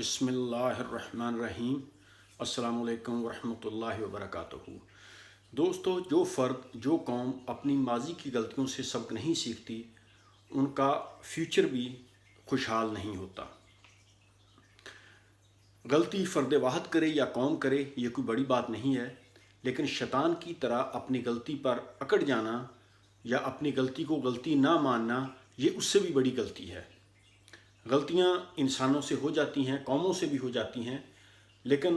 بسم اللہ الرحمن الرحیم۔ السلام علیکم ورحمۃ اللہ وبرکاتہ۔ دوستو، جو فرد جو قوم اپنی ماضی کی غلطیوں سے سبق نہیں سیکھتی ان کا فیوچر بھی خوشحال نہیں ہوتا۔ غلطی فرد واحد کرے یا قوم کرے یہ کوئی بڑی بات نہیں ہے، لیکن شیطان کی طرح اپنی غلطی پر اکڑ جانا یا اپنی غلطی کو غلطی نہ ماننا یہ اس سے بھی بڑی غلطی ہے۔ غلطیاں انسانوں سے ہو جاتی ہیں، قوموں سے بھی ہو جاتی ہیں، لیکن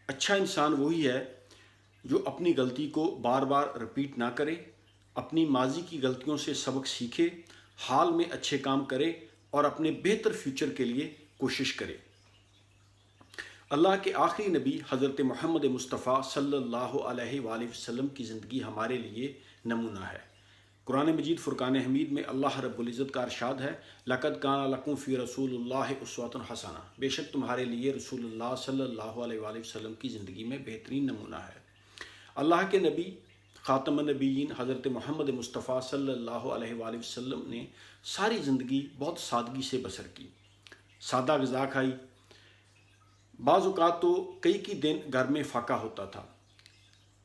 اچھا انسان وہی ہے جو اپنی غلطی کو بار بار رپیٹ نہ کرے، اپنی ماضی کی غلطیوں سے سبق سیکھے، حال میں اچھے کام کرے اور اپنے بہتر فیوچر کے لیے کوشش کرے۔ اللہ کے آخری نبی حضرت محمد مصطفیٰ صلی اللہ علیہ وآلہ وسلم کی زندگی ہمارے لیے نمونہ ہے۔ قرآن مجید فرقان حمید میں اللہ رب العزت کا ارشاد ہے، لَقَدْ كَانَ لَكُمْ فِي رَسُولِ اللَّهِ أُسْوَةٌ حَسَنَةٌ، بے شک تمہارے لیے رسول اللہ صلی اللہ علیہ وآلہ وسلم کی زندگی میں بہترین نمونہ ہے۔ اللہ کے نبی خاتم النبیین حضرت محمد مصطفیٰ صلی اللہ علیہ وآلہ وسلم نے ساری زندگی بہت سادگی سے بسر کی، سادہ غذا کھائی۔ بعض اوقات تو کئی دن گھر میں فاقہ ہوتا تھا،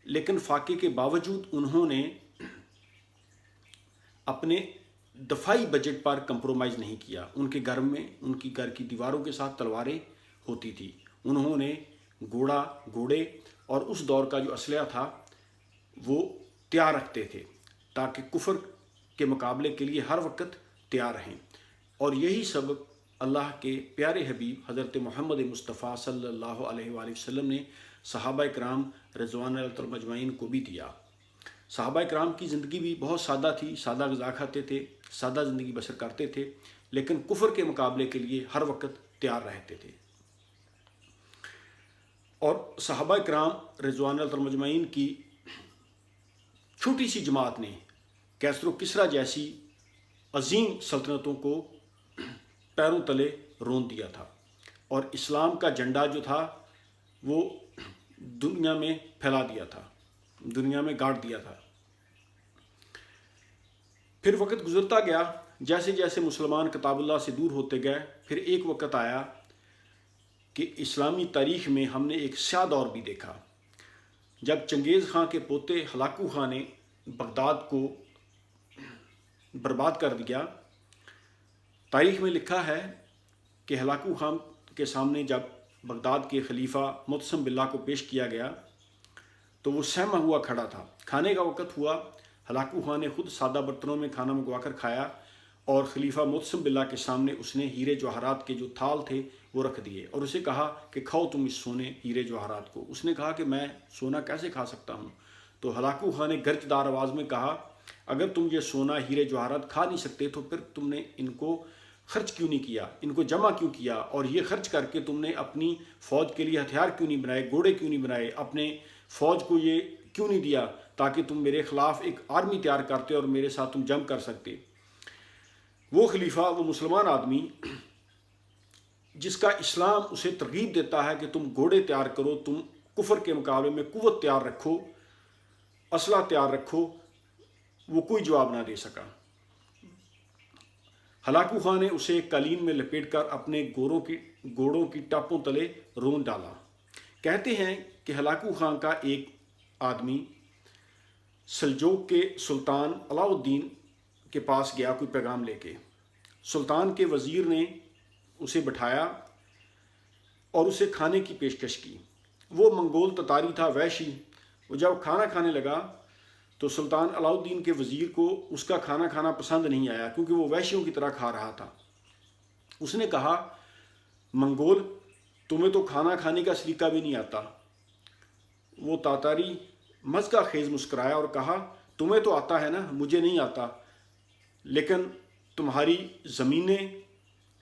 لیکن فاقے کے باوجود انہوں نے اپنے دفاعی بجٹ پر کمپرومائز نہیں کیا۔ ان کے گھر میں ان کی گھر کی دیواروں کے ساتھ تلواریں ہوتی تھی، انہوں نے گھوڑے اور اس دور کا جو اسلحہ تھا وہ تیار رکھتے تھے تاکہ کفر کے مقابلے کے لیے ہر وقت تیار رہیں۔ اور یہی سبق اللہ کے پیارے حبیب حضرت محمد مصطفیٰ صلی اللہ علیہ وآلہ وسلم نے صحابہ کرام رضوان اللہ تعالیٰ مجمعین کو بھی دیا۔ صحابہ کرام کی زندگی بھی بہت سادہ تھی، سادہ غذا کھاتے تھے، سادہ زندگی بسر کرتے تھے، لیکن کفر کے مقابلے کے لیے ہر وقت تیار رہتے تھے۔ اور صحابہ کرام رضوان اللہ تعالیٰ مجمعین کی چھوٹی سی جماعت نے کیسر و کسریٰ جیسی عظیم سلطنتوں کو پیروں تلے رون دیا تھا، اور اسلام کا جھنڈا جو تھا وہ دنیا میں پھیلا دیا تھا، دنیا میں گاڑ دیا تھا۔ پھر وقت گزرتا گیا، جیسے جیسے مسلمان کتاب اللہ سے دور ہوتے گئے، پھر ایک وقت آیا کہ اسلامی تاریخ میں ہم نے ایک سیاہ دور بھی دیکھا، جب چنگیز خان کے پوتے ہلاکو خان نے بغداد کو برباد کر دیا۔ تاریخ میں لکھا ہے کہ ہلاکو خان کے سامنے جب بغداد کے خلیفہ معتصم باللہ کو پیش کیا گیا تو وہ سہما ہوا کھڑا تھا۔ کھانے کا وقت ہوا، ہلاکو خان نے خود سادہ برتنوں میں کھانا منگوا کر کھایا، اور خلیفہ معتصم باللہ کے سامنے اس نے ہیرے جواہرات کے جو تھال تھے وہ رکھ دیے اور اسے کہا کہ کھاؤ تم اس سونے ہیرے جواہرات کو۔ اس نے کہا کہ میں سونا کیسے کھا سکتا ہوں؟ تو ہلاکو خان نے گرج دار آواز میں کہا، اگر تم یہ سونا ہیرے جواہرات کھا نہیں سکتے تو پھر تم نے ان کو خرچ کیوں نہیں کیا، ان کو جمع کیوں کیا، اور یہ خرچ کر کے تم نے اپنی فوج کے لیے ہتھیار کیوں نہیں بنائے، گھوڑے کیوں نہیں بنائے، اپنے فوج کو یہ کیوں نہیں دیا تاکہ تم میرے خلاف ایک آرمی تیار کرتے اور میرے ساتھ تم جنگ کر سکتے۔ وہ خلیفہ، وہ مسلمان آدمی جس کا اسلام اسے ترغیب دیتا ہے کہ تم گھوڑے تیار کرو، تم کفر کے مقابلے میں قوت تیار رکھو، اسلحہ تیار رکھو، وہ کوئی جواب نہ دے سکا۔ ہلاکو خان نے اسے قالین میں لپیٹ کر اپنے گھوڑوں کی ٹاپوں تلے رون ڈالا۔ کہتے ہیں کہ ہلاکو خان کا ایک آدمی سلجوق کے سلطان علاء الدین کے پاس گیا کوئی پیغام لے کے۔ سلطان کے وزیر نے اسے بٹھایا اور اسے کھانے کی پیشکش کی۔ وہ منگول تتاری تھا، وحشی۔ وہ جب کھانا کھانے لگا تو سلطان علاء الدین کے وزیر کو اس کا کھانا کھانا پسند نہیں آیا، کیونکہ وہ وحشیوں کی طرح کھا رہا تھا۔ اس نے کہا، منگول، تمہیں تو کھانا کھانے کا سلیقہ بھی نہیں آتا۔ وہ تاتاری مزقہ خیز مسکرایا اور کہا، تمہیں تو آتا ہے نا، مجھے نہیں آتا، لیکن تمہاری زمینیں،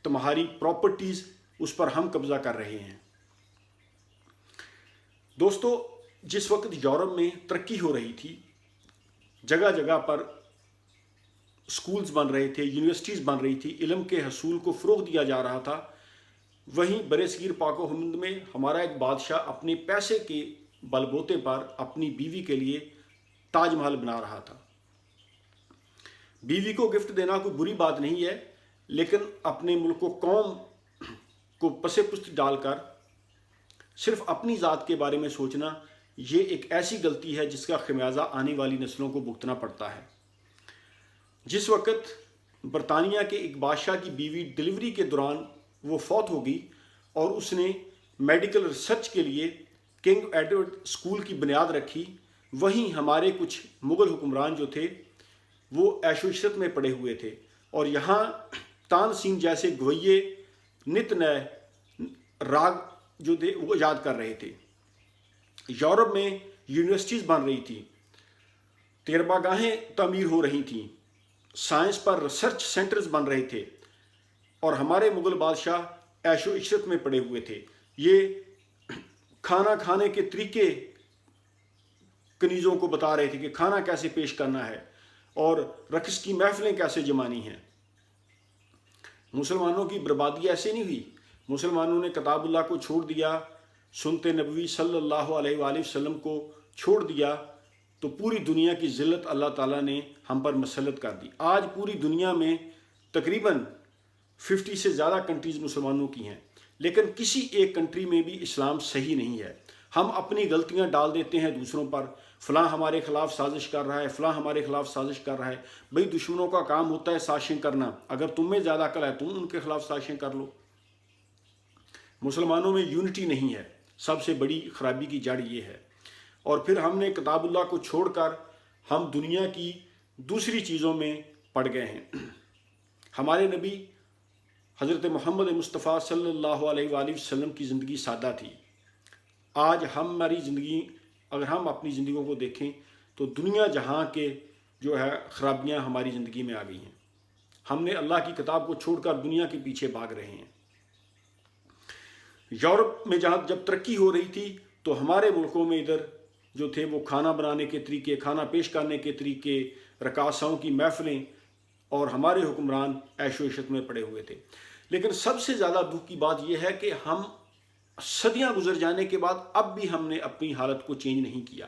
تمہاری پراپرٹیز، اس پر ہم قبضہ کر رہے ہیں۔ دوستو، جس وقت یورپ میں ترقی ہو رہی تھی، جگہ جگہ پر سکولز بن رہے تھے، یونیورسٹیز بن رہی تھی، علم کے حصول کو فروغ دیا جا رہا تھا، وہیں برصغیر پاک و ہند میں ہمارا ایک بادشاہ اپنے پیسے کے بل بوتے پر اپنی بیوی کے لیے تاج محل بنا رہا تھا۔ بیوی کو گفٹ دینا کوئی بری بات نہیں ہے، لیکن اپنے ملک و قوم को पसे पुस्त डालकर सिर्फ अपनी ज़ात के बारे में सोचना, ये एक ऐसी गलती है जिसका खमियाजा आने वाली नस्लों को भुगतना पड़ता है। जिस वक़्त बरतानिया के एक बादशाह की बीवी डिलीवरी के दौरान वो फौत हो गई और उसने मेडिकल रिसर्च के लिए किंग एडवर्ड स्कूल की बुनियाद रखी, वहीं हमारे कुछ मुग़ल हुक्मरान जो थे वो ऐशो इशरत में पड़े हुए थे और यहाँ तानसीन जैसे गवैये नित नए राग जो थे वो याद कर रहे थे। यूरोप में यूनिवर्सिटीज़ बन रही थी, तेरबागाहें तामीर हो रही थीं, साइंस पर रिसर्च सेंटर्स बन रहे थे और हमारे मुग़ल बादशाह ऐशो इशरत में पड़े हुए थे। ये खाना खाने के तरीके कनीज़ों को बता रहे थे कि खाना कैसे पेश करना है और रक़्स की महफिलें कैसे जमानी हैं। मुसलमानों की बर्बादी ऐसे नहीं हुई। मुसलमानों ने किताबुल्लाह को छोड़ दिया, सुन्नत नबवी सल्लल्लाहु अलैहि वसल्लम को छोड़ दिया, तो पूरी दुनिया की ज़िल्लत अल्लाह ताला ने हम पर मसलत कर दी। आज पूरी दुनिया में तकरीबन 50 से ज़्यादा कंट्रीज़ मुसलमानों की हैं, लेकिन किसी एक कंट्री में भी इस्लाम सही नहीं है। हम अपनी गलतियां डाल देते हैं दूसरों पर, फ़लाँ हमारे ख़िलाफ़ साजिश कर रहा है, फ़लाँ हमारे ख़िलाफ़ साजिश कर रहा है। भाई दुश्मनों का काम होता है साजिशें करना, अगर तुम में ज़्यादा अकल है तुम उनके ख़िलाफ़ साजिशें कर लो। मुसलमानों में यूनिटी नहीं है, सबसे बड़ी ख़राबी की जड़ ये है। और फिर हमने किताबुल्लाह को छोड़कर हम दुनिया की दूसरी चीज़ों में पड़ गए हैं। हमारे नबी हज़रत मोहम्मद मुस्तफ़ा सल्लल्लाहु अलैहि वसल्लम की ज़िंदगी सादा थी। आज हमारी ज़िंदगी, अगर हम अपनी ज़िंदगियों को देखें तो दुनिया जहाँ के जो है ख़राबियाँ हमारी ज़िंदगी में आ गई हैं। हमने अल्लाह की किताब को छोड़कर दुनिया के पीछे भाग रहे हैं। यूरोप में जहाँ जब तरक्की हो रही थी तो हमारे मुल्कों में इधर जो थे वो खाना बनाने के तरीके, खाना पेश करने के तरीके, रकासाओं की महफिलें और हमारे हुक्मरान ऐशो इशरत में पड़े हुए थे। लेकिन सबसे ज़्यादा दुख की बात यह है कि हम सदियां गुजर जाने के बाद अब भी हमने अपनी हालत को चेंज नहीं किया।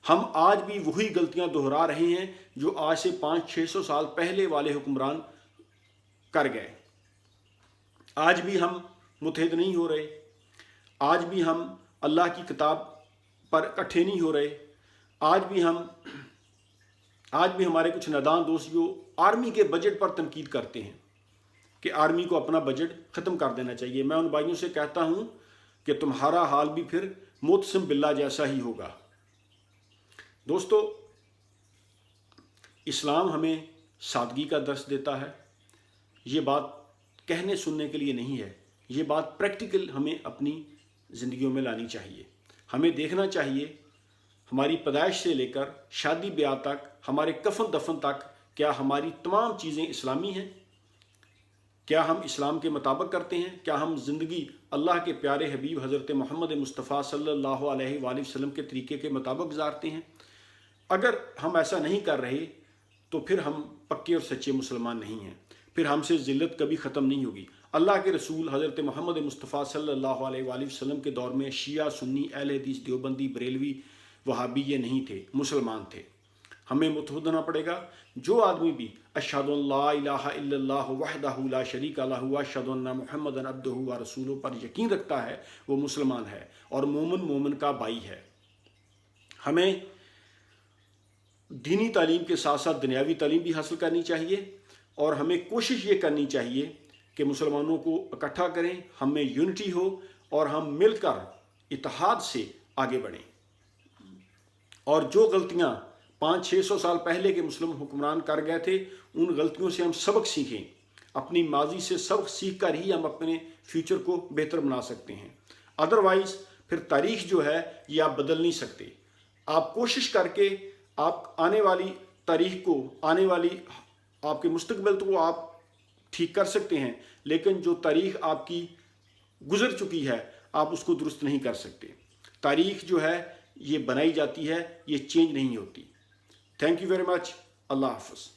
हम आज भी वही गलतियां दोहरा रहे हैं जो आज से 500-600 साल पहले वाले हुक्मरान कर गए। आज भी हम मुत्तहिद नहीं हो रहे, आज भी हम अल्लाह की किताब पर इकट्ठे नहीं हो रहे। आज भी हमारे कुछ नादान दोस्त जो आर्मी के बजट पर तनकीद करते हैं कि आर्मी को अपना बजट ख़त्म कर देना चाहिए। मैं उन भाइयों से कहता हूं कि तुम्हारा हाल भी फिर मुतसिम बिल्ला जैसा ही होगा। दोस्तों, इस्लाम हमें सादगी का दर्स देता है। ये बात कहने सुनने के लिए नहीं है, ये बात प्रैक्टिकल हमें अपनी ज़िंदगियों में लानी चाहिए। हमें देखना चाहिए हमारी पैदाइश से लेकर शादी ब्याह तक, हमारे कफन दफन तक, क्या हमारी तमाम चीज़ें इस्लामी हैं? क्या हम इस्लाम के मुताबिक करते हैं? क्या हम ज़िंदगी अल्लाह के प्यारे हबीब हज़रत मोहम्मद मुस्तफ़ा सल्लल्लाहु अलैहि वसल्लम के तरीके के मुताबिक गुजारते हैं? अगर हम ऐसा नहीं कर रहे तो फिर हम पक्के और सच्चे मुसलमान नहीं हैं, फिर हमसे ज़िल्लत कभी ख़त्म नहीं होगी। अल्लाह के रसूल हज़रत मोहम्मद मुस्तफ़ा सल्लल्लाहु अलैहि वसल्लम के दौर में शिया, सुन्नी, अहले हदीस, देवबंदी, बरेलवी, वहाबी ये नहीं थे, मुसलमान थे। हमें मुतहद होना पड़ेगा। जो आदमी भी अशहदु अल्ला इलाहा इल्लल्लाहु वहदहु ला शरीका लहु व अशहदु अन्ना मुहम्मदन अब्दुहु व रसूलुहु पर यकीन रखता है वो मुसलमान है और मोमिन मोमिन का भाई है। हमें दीनी तालीम के साथ साथ दुनियावी तालीम भी हासिल करनी चाहिए और हमें कोशिश ये करनी चाहिए कि मुसलमानों को इकट्ठा करें, हमें यूनिटी हो और हम मिलकर इत्तेहाद से आगे बढ़ें। और जो गलतियाँ 500-600 साल पहले के मुस्लिम हुक्मरान कर गए थे, उन गलतियों से हम सबक सीखें। अपनी माजी से सबक सीख कर ही हम अपने फ्यूचर को बेहतर बना सकते हैं। अदरवाइज़ फिर तारीख जो है ये आप बदल नहीं सकते। आप कोशिश करके आप आने वाली तारीख को, आने वाली आपके मुस्तकबिल को आप ठीक कर सकते हैं, लेकिन जो तारीख आपकी गुजर चुकी है आप उसको दुरुस्त नहीं कर सकते। तारीख जो है ये बनाई जाती है, ये चेंज नहीं होती। Thank you very much. अल्लाह हाफ़िज़।